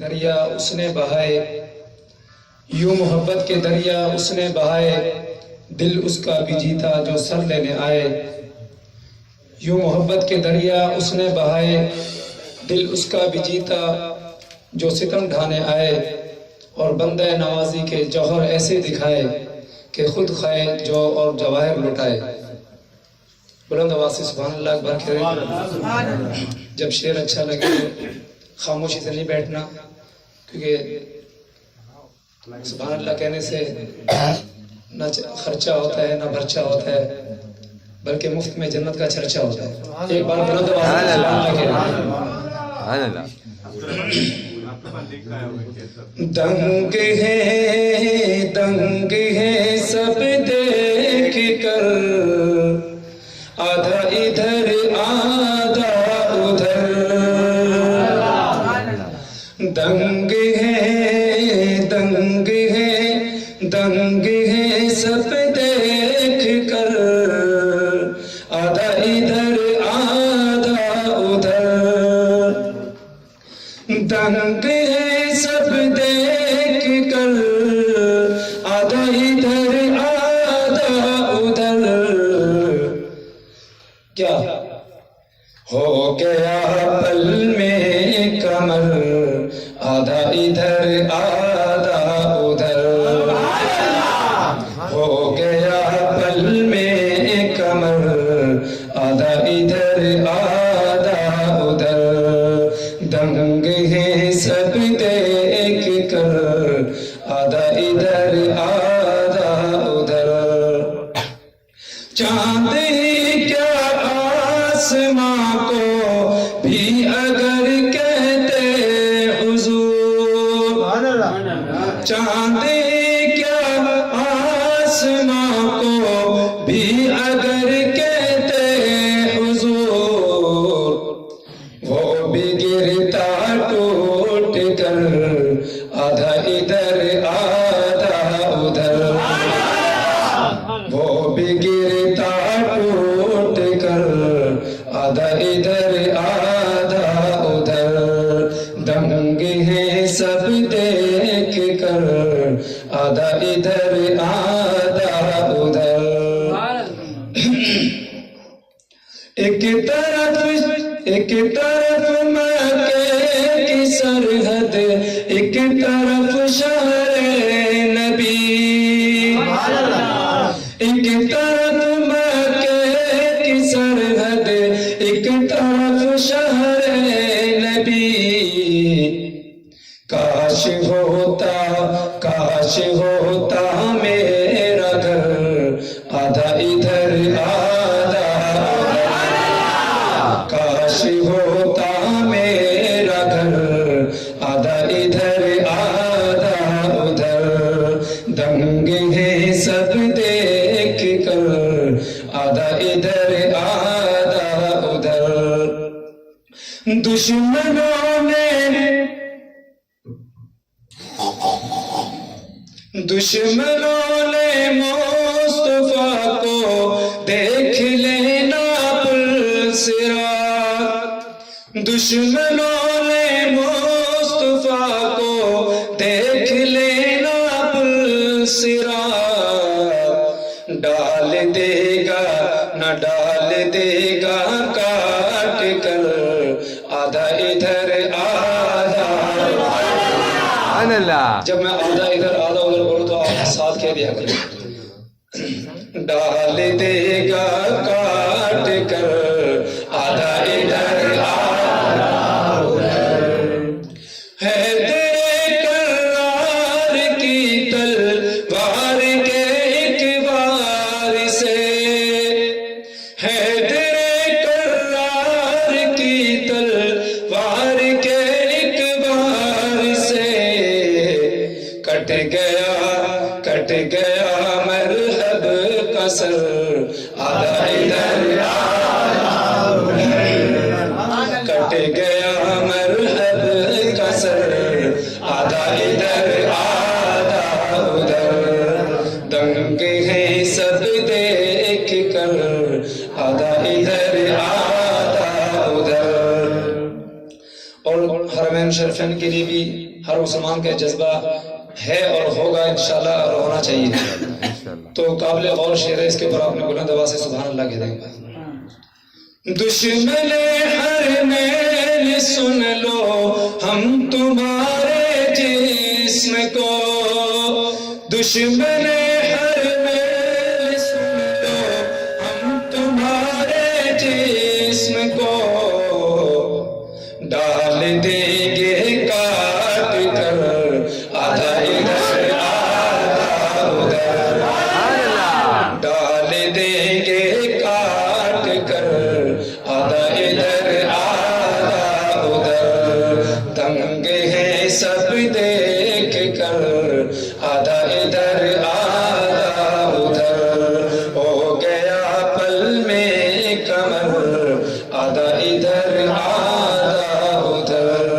دریا اس نے بہائے، یوں محبت کے دریا اس نے بہائے، دل اس کا بھی جیتا جو سر لینے آئے۔ یوں محبت کے دریا اس نے بہائے، دل اس کا بھی جیتا جو ستم ڈھانے آئے، اور بندہ نوازی کے جوہر ایسے دکھائے کہ خود خائے جو اور جواہر لٹائے۔ بلند آواز سے سبحان اللہ اکبر کریں۔ جب شعر اچھا لگے خاموشی سے نہیں بیٹھنا، کیونکہ سبحان اللہ کہنے سے نہ خرچہ ہوتا ہے نہ بھرچہ ہوتا ہے، بلکہ مفت میں جنت کا چرچا ہوتا ہے۔ ایک بار بلند آواز سے سبحان اللہ کہیں۔ دنگ ہے سب دیکھ کر، آدھا ادھر آدھا ادھر، دنگ ہے سب دیکھ کر، آدھا ادھر آدھا ادھر، دنگ ہے سب دیکھ کر، آدھا ادھر آدھا ادھر، کیا ہو گیا پل میں کمر، آدھا ادھر آدھا ادھر، ہو گیا پل میں کمر، آدھا ادھر آدھا ادھر، دنگ ہے سب دیکھ کر، آدھا ادھر آدھا ادھر، چاند ہی کیا آسماں کو بھی اگر کہتے حضور، چاند ہی کیا آسماں کو بھی اگر کہتے حضور، وہ بھی گرتا ٹوٹ کر، آدھا ادھر آدھا ادھر، وہ بھی گرتا ٹوٹ کر، آدھا ادھر آدھا ادھر، دنگ ہے سب دیکھ کر، آدھا ادھر آدھا ادھر، ایک طرف مکے کی سرحد، ایک طرف شہر نبی، ایک طرف مکے کی سرحد، ایک طرف شہر نبی، کاش ہوتا میرا گھر، آدھا ادھر آدھا ادھر، کاش ہوتا میرا گھر، آدھا ادھر آدھا ادھر، دنگ ہے سب دیکھ کر، آدھا ادھر آدھا ادھر، دشمنوں نے مصطفیٰ کو دیکھ لینا پل صراط، دشمنوں نے مصطفیٰ کو دیکھ لینا پل صراط، ڈال دے گا نہ ڈال دے گا کاٹ کر، آدھا ادھر آدھا ادھر، جب میں آدھا ادھر آدھا ادھر بولوں تو آپ ساتھ کہہ دیا کریں، ڈال دے گا کاٹ کر، آدھا ادھر آدھا ادھر، ہے تیرے کرار کی تلوار کے ایک وار سے، ہے تیرے کرار کی تلوار کے ایک وار سے، کٹ گیا مرحب کا سر، آدھا ادھر آدھا ادھر، کٹ گیا مرحب کا سر، آدھا ادھر آدھا ادھر، دنگ ہے سب دیکھ کر، آدھا ادھر آدھا ادھر، اور حرمین شریفین کے لیے بھی ہر مسلمان کا جذبہ ہے اور ہوگا انشاءاللہ اور ہونا چاہیے. تو قابل غور شعر ہے، اس کے اوپر آپ نے بلند آواز سے سبحان اللہ کہہ دیں گے. دشمن حرمین سن لو ہم تمہارے جسم کو، دشمن حرمین سن لو ہم تمہارے جسم کو، ڈال دیں گے کاٹ کر آدھا ادھر آدھا ادھر، ڈال دیں گے کاٹ کر آدھا ادھر آدھا ادھر، دنگ ہیں سب دیکھ کر آدھا ادھر آدھا ادھر، ہو گیا پل میں کمر آدھا ادھر آدھا ادھر.